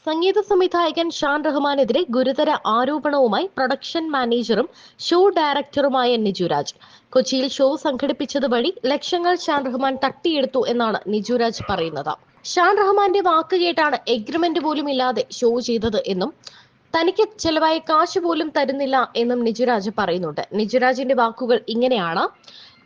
സംഗീത സംവിധായകൻ ഷാൻ റഹ്മാനെതിരെ ഗുരുതര ആരോപണവുമായി പ്രൊഡക്ഷൻ മാനേജറും ഷോ ഡയറക്ടറുമായ നിജുരാജ്. കൊച്ചിയിൽ ഷോ സംഘടിപ്പിച്ചത് വഴി ലക്ഷങ്ങൾ ഷാൻ റഹ്മാൻ തട്ടിയെടുത്തു എന്നാണ് നിജുരാജ് പറയുന്നത്. ഷാൻ റഹ്മാന്റെ വാക്ക് കേട്ടാണ് എഗ്രിമെന്റ് പോലും ഇല്ലാതെ ഷോ ചെയ്തത് എന്നും തനിക്ക് ചെലവായ കാശ് പോലും തരുന്നില്ല എന്നും നിജുരാജ് പറയുന്നുണ്ട്. നിജുരാജിന്റെ വാക്കുകൾ ഇങ്ങനെയാണ്: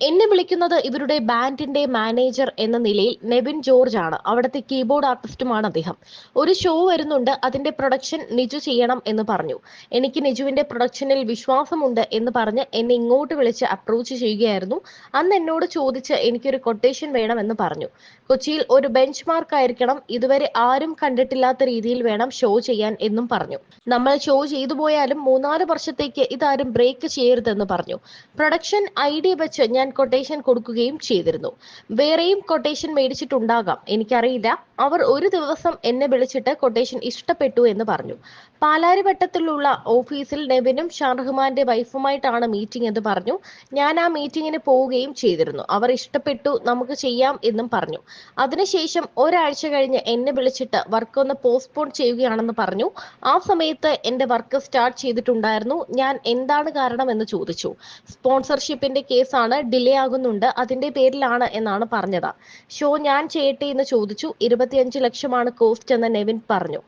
എന്നെ വിളിക്കുന്നത് ഇവരുടെ ബാൻഡിന്റെ മാനേജർ എന്ന നിലയിൽ നെവിൻ ജോർജ് ആണ്. അവിടുത്തെ കീബോർഡ് ആർട്ടിസ്റ്റുമാണ് അദ്ദേഹം. ഒരു ഷോ വരുന്നുണ്ട്, അതിന്റെ പ്രൊഡക്ഷൻ നിജു ചെയ്യണം എന്ന് പറഞ്ഞു. എനിക്ക് നിജുവിന്റെ പ്രൊഡക്ഷനിൽ വിശ്വാസമുണ്ട് എന്ന് പറഞ്ഞ് എന്നെ ഇങ്ങോട്ട് വിളിച്ച് അപ്രോച്ച് ചെയ്യുകയായിരുന്നു. അന്ന് എന്നോട് ചോദിച്ച് എനിക്കൊരു കൊട്ടേഷൻ വേണമെന്ന് പറഞ്ഞു. കൊച്ചിയിൽ ഒരു ബെഞ്ച് മാർക്ക് ആയിരിക്കണം, ഇതുവരെ ആരും കണ്ടിട്ടില്ലാത്ത രീതിയിൽ വേണം ഷോ ചെയ്യാൻ എന്നും പറഞ്ഞു. നമ്മൾ ഷോ ചെയ്തു പോയാലും 3-4 വർഷത്തേക്ക് ഇതാരും ബ്രേക്ക് ചെയ്യരുതെന്ന് പറഞ്ഞു. പ്രൊഡക്ഷൻ ഐഡിയ വെച്ച് ഞാൻ കൊട്ടേഷൻ കൊടുക്കുകയും ചെയ്തിരുന്നു. വേറെയും കൊട്ടേഷൻ മേടിച്ചിട്ടുണ്ടാകാം, എനിക്കറിയില്ല. അവർ ഒരു ദിവസം എന്നെ വിളിച്ചിട്ട് കൊട്ടേഷൻ ഇഷ്ടപ്പെട്ടു എന്ന് പറഞ്ഞു. പാലാരിവട്ടത്തിലുള്ള ഓഫീസിൽ നെവിനും ഷാൻ റഹ്മാന്റെ വൈഫുമായിട്ടാണ് മീറ്റിംഗ് എന്ന് പറഞ്ഞു. ഞാൻ ആ മീറ്റിംഗിന് പോവുകയും ചെയ്തിരുന്നു. അവർ ഇഷ്ടപ്പെട്ടു, നമുക്ക് ചെയ്യാം എന്നും പറഞ്ഞു. അതിനുശേഷം ഒരാഴ്ച കഴിഞ്ഞ് എന്നെ വിളിച്ചിട്ട് വർക്ക് ഒന്ന് പോസ്റ്റ്പോൺ ചെയ്യുകയാണെന്ന് പറഞ്ഞു. ആ സമയത്ത് എന്റെ വർക്ക് സ്റ്റാർട്ട് ചെയ്തിട്ടുണ്ടായിരുന്നു. ഞാൻ എന്താണ് കാരണം എന്ന് ചോദിച്ചു. സ്പോൺസർഷിപ്പിന്റെ കേസാണ്, ഡിലേ ആകുന്നുണ്ട്, അതിന്റെ പേരിലാണ് എന്നാണ് പറഞ്ഞത്. ഷോ ഞാൻ ചെയ്യട്ടെ എന്ന് ചോദിച്ചു. 25 ലക്ഷമാണ് കോസ്റ്റ് എന്ന് നെവിൻ പറഞ്ഞു.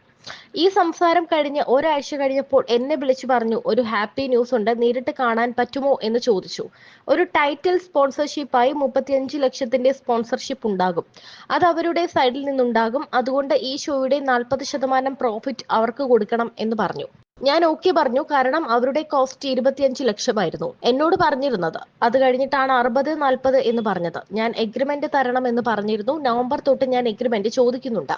ഈ സംസാരം കഴിഞ്ഞ് ഒരാഴ്ച കഴിഞ്ഞപ്പോൾ എന്നെ വിളിച്ചു പറഞ്ഞു, ഒരു ഹാപ്പി ന്യൂസ് ഉണ്ട്, നേരിട്ട് കാണാൻ പറ്റുമോ എന്ന് ചോദിച്ചു. ഒരു ടൈറ്റിൽ സ്പോൺസർഷിപ്പായി 35 ലക്ഷത്തിന്റെ സ്പോൺസർഷിപ്പ് ഉണ്ടാകും. അത് അവരുടെ സൈഡിൽ നിന്നുണ്ടാകും. അതുകൊണ്ട് ഈ ഷോയുടെ 40% പ്രോഫിറ്റ് അവർക്ക് കൊടുക്കണം എന്ന് പറഞ്ഞു. ഞാൻ ഓക്കെ പറഞ്ഞു, കാരണം അവരുടെ കോസ്റ്റ് 25 ലക്ഷമായിരുന്നു എന്നോട് പറഞ്ഞിരുന്നത്. അത് കഴിഞ്ഞിട്ടാണ് 60-40 എന്ന് പറഞ്ഞത്. ഞാൻ എഗ്രിമെന്റ് തരണം എന്ന് പറഞ്ഞിരുന്നു. നവംബർ തൊട്ട് ഞാൻ എഗ്രിമെന്റ് ചോദിക്കുന്നുണ്ട്.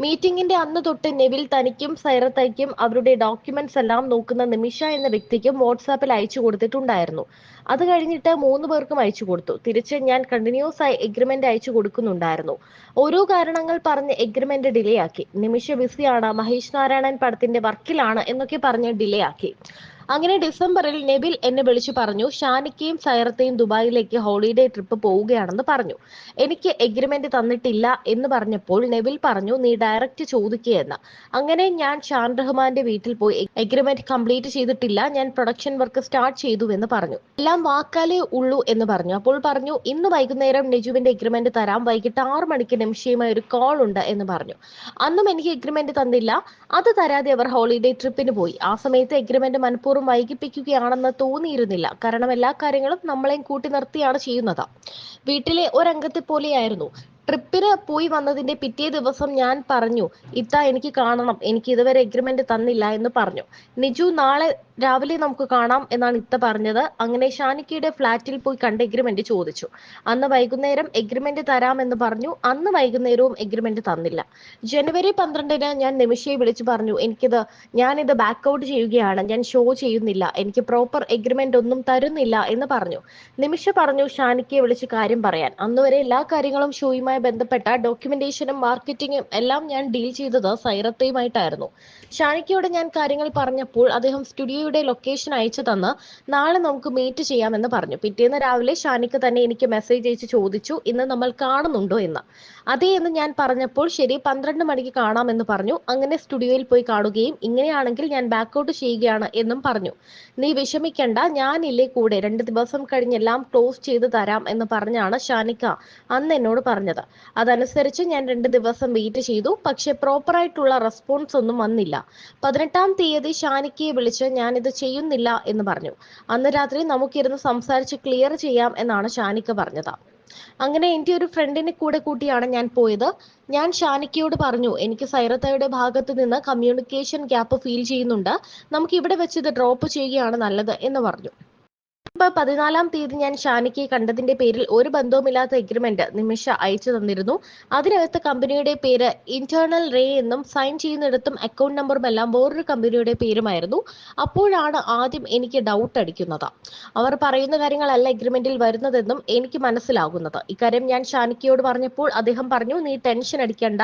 മീറ്റിംഗിന്റെ അന്ന് തൊട്ട് നെവിൽ തനിക്കും സൈറത്തയ്ക്കും അവരുടെ ഡോക്യുമെന്റ്സ് എല്ലാം നോക്കുന്ന നിമിഷ എന്ന വ്യക്തിക്കും വാട്സാപ്പിൽ അയച്ചു കൊടുത്തിട്ടുണ്ടായിരുന്നു. അത് കഴിഞ്ഞിട്ട് 3 പേർക്കും അയച്ചു കൊടുത്തു. തിരിച്ച് ഞാൻ കണ്ടിന്യൂസ് ആയി എഗ്രിമെന്റ് അയച്ചു കൊടുക്കുന്നുണ്ടായിരുന്നു. ഓരോ കാരണങ്ങൾ പറഞ്ഞ് എഗ്രിമെന്റ് ഡിലേ ആക്കി. നിമിഷ ബിസിയാണ്, മഹേഷ് നാരായണൻ പടത്തിന്റെ വർക്കിലാണ് എന്നൊക്കെ പറഞ്ഞ് ഡിലേ ആക്കി. അങ്ങനെ ഡിസംബറിൽ നെവിൽ എന്നെ വിളിച്ചു പറഞ്ഞു, ഷാനിക്കയും സൈറത്തയും ദുബായിലേക്ക് ഹോളിഡേ ട്രിപ്പ് പോവുകയാണെന്ന് പറഞ്ഞു. എനിക്ക് എഗ്രിമെന്റ് തന്നിട്ടില്ല എന്ന് പറഞ്ഞപ്പോൾ നെവിൽ പറഞ്ഞു, നീ ഡയറക്റ്റ് ചോദിക്കുകയെന്ന്. അങ്ങനെ ഞാൻ ഷാൻ റഹ്മാന്റെ വീട്ടിൽ പോയി എഗ്രിമെന്റ് കംപ്ലീറ്റ് ചെയ്തിട്ടില്ല, ഞാൻ പ്രൊഡക്ഷൻ വർക്ക് സ്റ്റാർട്ട് ചെയ്തു എന്ന് പറഞ്ഞു. എല്ലാം വാക്കാലേ ഉള്ളൂ എന്ന് പറഞ്ഞു. അപ്പോൾ പറഞ്ഞു, ഇന്ന് വൈകുന്നേരം നിജുവിന്റെ എഗ്രിമെന്റ് തരാം, വൈകിട്ട് 6 മണിക്ക് നിമിഷയുമായി ഒരു കോൾ ഉണ്ട് എന്ന് പറഞ്ഞു. അന്നും എനിക്ക് എഗ്രിമെന്റ് തന്നില്ല. അത് തരാതെ അവർ ഹോളിഡേ ട്രിപ്പിന് പോയി. ആ സമയത്ത് എഗ്രിമെന്റ് മനഃപൂർവ്വം വൈകിപ്പിക്കുകയാണെന്ന് തോന്നിയിരുന്നില്ല, കാരണം എല്ലാ കാര്യങ്ങളും നമ്മളെയും കൂട്ടി നിർത്തിയാണ് ചെയ്യുന്നത്. വീട്ടിലെ ഒരംഗത്തെ പോലെയായിരുന്നു. ട്രിപ്പിന് പോയി വന്നതിന്റെ പിറ്റേ ദിവസം ഞാൻ പറഞ്ഞു, എനിക്ക് കാണണം, എനിക്ക് ഇതുവരെ എഗ്രിമെന്റ് തന്നില്ല എന്ന് പറഞ്ഞു. നിജു, നാളെ രാവിലെ നമുക്ക് കാണാം എന്നാണ് പറഞ്ഞത്. അങ്ങനെ ഷാനിക്കയുടെ ഫ്ലാറ്റിൽ പോയി കണ്ട് എഗ്രിമെന്റ് ചോദിച്ചു. അന്ന് വൈകുന്നേരം എഗ്രിമെന്റ് തരാമെന്ന് പറഞ്ഞു. അന്ന് വൈകുന്നേരവും എഗ്രിമെന്റ് തന്നില്ല. ജനുവരി 12-ന് ഞാൻ നിമിഷയെ വിളിച്ചു പറഞ്ഞു, ഞാനിത് ബാക്കൗട്ട് ചെയ്യുകയാണ്, ഞാൻ ഷോ ചെയ്യുന്നില്ല, എനിക്ക് പ്രോപ്പർ എഗ്രിമെന്റ് ഒന്നും തരുന്നില്ല എന്ന് പറഞ്ഞു. നിമിഷ പറഞ്ഞു ഷാനിക്കയെ വിളിച്ച് കാര്യം പറയാൻ. അന്നുവരെ എല്ലാ കാര്യങ്ങളും ഷോയുമായി ബന്ധപ്പെട്ട ഡോക്യുമെന്റേഷനും മാർക്കറ്റിംഗും എല്ലാം ഞാൻ ഡീൽ ചെയ്തത് സൈറത്തയുമായിട്ടായിരുന്നു. ഷാനിക്കയോട് ഞാൻ കാര്യങ്ങൾ പറഞ്ഞപ്പോൾ അദ്ദേഹം സ്റ്റുഡിയോയുടെ ലൊക്കേഷൻ അയച്ചു തന്ന് നാളെ നമുക്ക് മീറ്റ് ചെയ്യാമെന്ന് പറഞ്ഞു. പിറ്റേന്ന് രാവിലെ ഷാനിക്ക തന്നെ എനിക്ക് മെസ്സേജ് അയച്ച് ചോദിച്ചു, ഇന്ന് നമ്മൾ കാണുന്നുണ്ടോ എന്ന്. അതേ എന്ന് ഞാൻ പറഞ്ഞപ്പോൾ ശരി, 12 മണിക്ക് കാണാമെന്ന് പറഞ്ഞു. അങ്ങനെ സ്റ്റുഡിയോയിൽ പോയി കാണുകയും ഇങ്ങനെയാണെങ്കിൽ ഞാൻ ബാക്കൗട്ട് ചെയ്യുകയാണ് എന്നും പറഞ്ഞു. നീ വിഷമിക്കണ്ട, ഞാനില്ലേ കൂടെ, 2 ദിവസം കഴിഞ്ഞ് എല്ലാം ക്ലോസ് ചെയ്ത് തരാം എന്ന് പറഞ്ഞാണ് ഷാനിക്ക അന്ന് എന്നോട് പറഞ്ഞത്. അതനുസരിച്ച് ഞാൻ 2 ദിവസം വെയിറ്റ് ചെയ്തു. പക്ഷെ പ്രോപ്പറായിട്ടുള്ള റെസ്പോൺസ് ഒന്നും വന്നില്ല. 18-ാം തീയതി ഷാനിക്കയെ വിളിച്ച് ഞാനിത് ചെയ്യുന്നില്ല എന്ന് പറഞ്ഞു. അന്ന് രാത്രി നമുക്കിരുന്ന് സംസാരിച്ച് ക്ലിയർ ചെയ്യാം എന്നാണ് ഷാനിക്ക പറഞ്ഞത്. അങ്ങനെ എൻ്റെ ഒരു ഫ്രണ്ടിനെ കൂടെ കൂട്ടിയാണ് ഞാൻ പോയത്. ഞാൻ ഷാനിക്കയോട് പറഞ്ഞു, എനിക്ക് സൈറത്തയുടെ ഭാഗത്ത് നിന്ന് കമ്മ്യൂണിക്കേഷൻ ഗ്യാപ്പ് ഫീൽ ചെയ്യുന്നുണ്ട്, നമുക്ക് ഇവിടെ വെച്ച് ഇത് ഡ്രോപ്പ് ചെയ്യുകയാണ് നല്ലത് എന്ന് പറഞ്ഞു. 14-ാം തീയതി ഞാൻ ഷാനിക്കയെ കണ്ടതിന്റെ പേരിൽ ഒരു ബന്ധവുമില്ലാത്ത എഗ്രിമെന്റ് നിമിഷ അയച്ചു തന്നിരുന്നു. അതിനകത്ത് കമ്പനിയുടെ പേര് ഇന്റേണൽ റേ എന്നും സൈൻ ചെയ്യുന്നിടത്തും അക്കൗണ്ട് നമ്പറും എല്ലാം വേറൊരു കമ്പനിയുടെ പേരുമായിരുന്നു. അപ്പോഴാണ് ആദ്യം എനിക്ക് ഡൗട്ട് അടിക്കുന്നത്. അവർ പറയുന്ന കാര്യങ്ങളല്ല എഗ്രിമെന്റിൽ വരുന്നതെന്നും എനിക്ക് മനസ്സിലാകുന്നത്. ഇക്കാര്യം ഞാൻ ഷാനിക്കയോട് പറഞ്ഞപ്പോൾ അദ്ദേഹം പറഞ്ഞു, നീ ടെൻഷൻ അടിക്കണ്ട,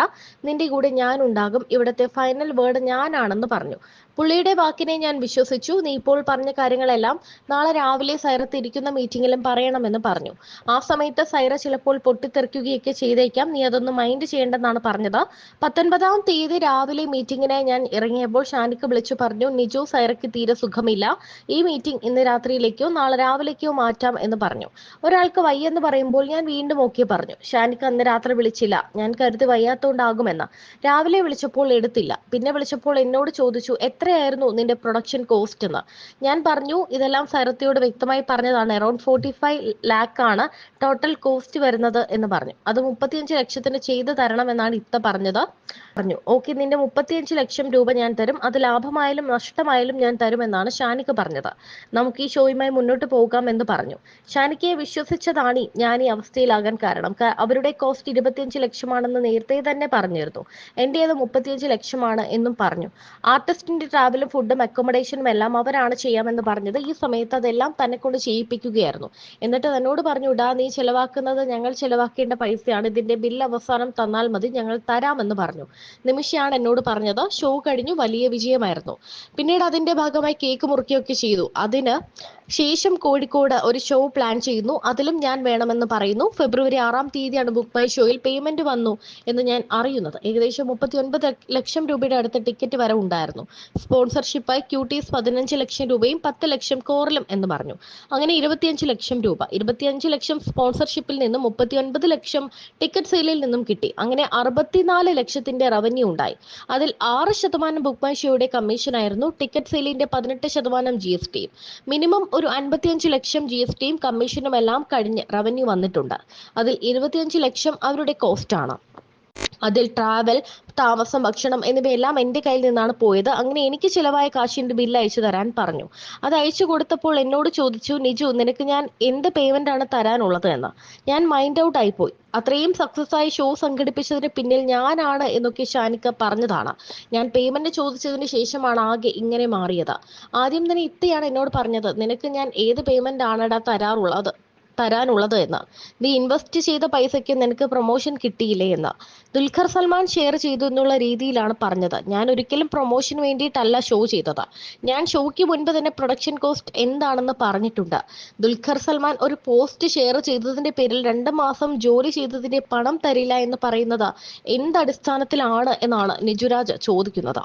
നിന്റെ കൂടെ ഞാൻ ഉണ്ടാകും, ഇവിടുത്തെ ഫൈനൽ വേർഡ് ഞാനാണെന്ന് പറഞ്ഞു. പുള്ളിയുടെ വാക്കിനെ ഞാൻ വിശ്വസിച്ചു. നീ ഇപ്പോൾ പറഞ്ഞ കാര്യങ്ങളെല്ലാം നാളെ രാവിലെ സൈറത്ത് ഇരിക്കുന്ന മീറ്റിംഗിലും പറയണമെന്ന് പറഞ്ഞു. ആ സമയത്ത് സൈറ ചിലപ്പോൾ പൊട്ടിത്തെറിക്കുകയൊക്കെ ചെയ്തേക്കാം, നീ അതൊന്നും മൈൻഡ് ചെയ്യേണ്ടെന്നാണ് പറഞ്ഞത്. 19-ാം തീയതി രാവിലെ മീറ്റിംഗിനായി ഞാൻ ഇറങ്ങിയപ്പോൾ ഷാനിക്ക് വിളിച്ചു പറഞ്ഞു, നിജു, സൈറയ്ക്ക് തീരെ സുഖമില്ല, ഈ മീറ്റിംഗ് ഇന്ന് രാത്രിയിലേക്കോ നാളെ രാവിലേക്കോ മാറ്റാം എന്ന് പറഞ്ഞു. ഒരാൾക്ക് വയ്യെന്ന് പറയുമ്പോൾ ഞാൻ വീണ്ടും ഓക്കെ പറഞ്ഞു. ഷാനിക്ക് അന്ന് രാത്രി വിളിച്ചില്ല, ഞാൻ കരുതി വയ്യാത്തോണ്ടാകുമെന്ന്. രാവിലെ വിളിച്ചപ്പോൾ എടുത്തില്ല. പിന്നെ വിളിച്ചപ്പോൾ എന്നോട് ചോദിച്ചു, എത്രയായിരുന്നു നിന്റെ പ്രൊഡക്ഷൻ കോസ്റ്റ് എന്ന്. ഞാൻ പറഞ്ഞു, ഇതെല്ലാം സൈറത്തിയോട് വ്യക്തമായി പറഞ്ഞതാണ്, അറൌണ്ട് 45 lakh ആണ് ടോട്ടൽ കോസ്റ്റ് വരുന്നത് എന്ന് പറഞ്ഞു. അത് 35 ലക്ഷത്തിന് ചെയ്തു തരണമെന്നാണ് ഇത്ത പറഞ്ഞു. ഓക്കെ, നിന്റെ 35 ലക്ഷം രൂപ ഞാൻ തരും, അത് ലാഭമായാലും നഷ്ടമായാലും ഞാൻ തരുമെന്നാണ് ഷാനിക്ക് പറഞ്ഞത്. നമുക്ക് ഈ ഷോയുമായി മുന്നോട്ട് പോകാം എന്ന് പറഞ്ഞു. ഷാനിക്കയെ വിശ്വസിച്ചതാണ് ഞാൻ ഈ അവസ്ഥയിലാകാൻ കാരണം. അവരുടെ കോസ്റ്റ് 25 ലക്ഷമാണെന്ന് നേരത്തെ തന്നെ പറഞ്ഞിരുന്നു. എന്റേത് 35 ലക്ഷമാണ് എന്നും പറഞ്ഞു. ആർട്ടിസ്റ്റിന്റെ ട്രാവലും ഫുഡും അക്കോമഡേഷനും എല്ലാം അവരാണ് ചെയ്യാമെന്ന് പറഞ്ഞത്. ഈ സമയത്ത് അതെല്ലാം തന്നെ കൊണ്ട് ചെയ്യിപ്പിക്കുകയായിരുന്നു. എന്നിട്ട് എന്നോട് പറഞ്ഞു, നീ ചെലവാക്കുന്നത് ഞങ്ങൾ ചെലവാക്കേണ്ട പൈസയാണ്, ഇതിന്റെ ബില്ല് അവസാനം തന്നാൽ മതി, ഞങ്ങൾ തരാമെന്ന് പറഞ്ഞു. നിമിഷയാണ് എന്നോട് പറഞ്ഞത്. ഷോ കഴിഞ്ഞു, വലിയ വിജയമായിരുന്നു. പിന്നീട് അതിന്റെ ഭാഗമായി കേക്ക് മുറിക്കുകയൊക്കെ ചെയ്തു. അതിന് ശേഷം കോഴിക്കോട് ഒരു ഷോ പ്ലാൻ ചെയ്യുന്നു, അതിലും ഞാൻ വേണമെന്ന് പറയുന്നു. ഫെബ്രുവരി 6-ാം തീയതിയാണ് ബുക്ക് മൈ ഷോയിൽ പേയ്മെന്റ് വന്നു എന്ന് ഞാൻ അറിയുന്നത്. ഏകദേശം 39 ലക്ഷം രൂപയുടെ അടുത്ത ടിക്കറ്റ് വരെ ഉണ്ടായിരുന്നു. സ്പോൺസർഷിപ്പായി ക്യൂട്ടീസ് 15 ലക്ഷം രൂപയും 10 ലക്ഷം കോറിലും എന്ന് പറഞ്ഞു. അങ്ങനെ 25 ലക്ഷം രൂപ. 25 ലക്ഷം സ്പോൺസർഷിപ്പിൽ നിന്നും 39 ലക്ഷം ടിക്കറ്റ് സെയിലിൽ നിന്നും കിട്ടി. അങ്ങനെ 64 ലക്ഷത്തിന്റെ റവന്യൂ ഉണ്ടായി. അതിൽ 6% ബുക്ക് മൈ ഷോയുടെ കമ്മീഷനായിരുന്നു. ടിക്കറ്റ് സെയിലിന്റെ 18% GST. മിനിമം ഒരു 55 ലക്ഷം GSTയും കമ്മീഷനും എല്ലാം കഴിഞ്ഞ് റവന്യൂ വന്നിട്ടുണ്ട്. അതിൽ 25 ലക്ഷം അവരുടെ കോസ്റ്റ് ആണ്. അതിൽ ട്രാവൽ, താമസം, ഭക്ഷണം എന്നിവയെല്ലാം എൻ്റെ കയ്യിൽ നിന്നാണ് പോയത്. അങ്ങനെ എനിക്ക് ചിലവായ കാശിന്റെ ബില്ല് അയച്ചു തരാൻ പറഞ്ഞു. അത് അയച്ചു കൊടുത്തപ്പോൾ എന്നോട് ചോദിച്ചു, നിജു, നിനക്ക് ഞാൻ എന്ത് പേയ്മെന്റ് ആണ് തരാനുള്ളത് എന്ന്. ഞാൻ മൈൻഡ് ഔട്ട് ആയിപ്പോയി. അത്രയും സക്സസ് ആയി ഷോ സംഘടിപ്പിച്ചതിന് പിന്നിൽ ഞാനാണ് എന്നൊക്കെ ഷാനിക്ക പറഞ്ഞതാണ്. ഞാൻ പേയ്മെന്റ് ചോദിച്ചതിന് ശേഷമാണ് ആകെ ഇങ്ങനെ മാറിയത്. ആദ്യം തന്നെ ഇത്തയാണ് എന്നോട് പറഞ്ഞത്, നിനക്ക് ഞാൻ ഏത് പേയ്മെന്റ് ആണെടാ തരാനുള്ളത് എന്ന്. നീ ഇൻവെസ്റ്റ് ചെയ്ത പൈസയ്ക്ക് നിനക്ക് പ്രൊമോഷൻ കിട്ടിയില്ലേ എന്ന്. ദുൽഖർ സൽമാൻ ഷെയർ ചെയ്തു എന്നുള്ള രീതിയിലാണ് പറഞ്ഞത്. ഞാൻ ഒരിക്കലും പ്രൊമോഷന് വേണ്ടിയിട്ടല്ല ഷോ ചെയ്തത്. ഞാൻ ഷോയ്ക്ക് മുൻപ് തന്നെ പ്രൊഡക്ഷൻ കോസ്റ്റ് എന്താണെന്ന് പറഞ്ഞിട്ടുണ്ട്. ദുൽഖർ സൽമാൻ ഒരു പോസ്റ്റ് ഷെയർ ചെയ്തതിന്റെ പേരിൽ 2 മാസം ജോലി ചെയ്തതിന്റെ പണം തരില്ല എന്ന് പറയുന്നത് എന്തടിസ്ഥാനത്തിലാണ് എന്നാണ് നിജുരാജ് ചോദിക്കുന്നത്.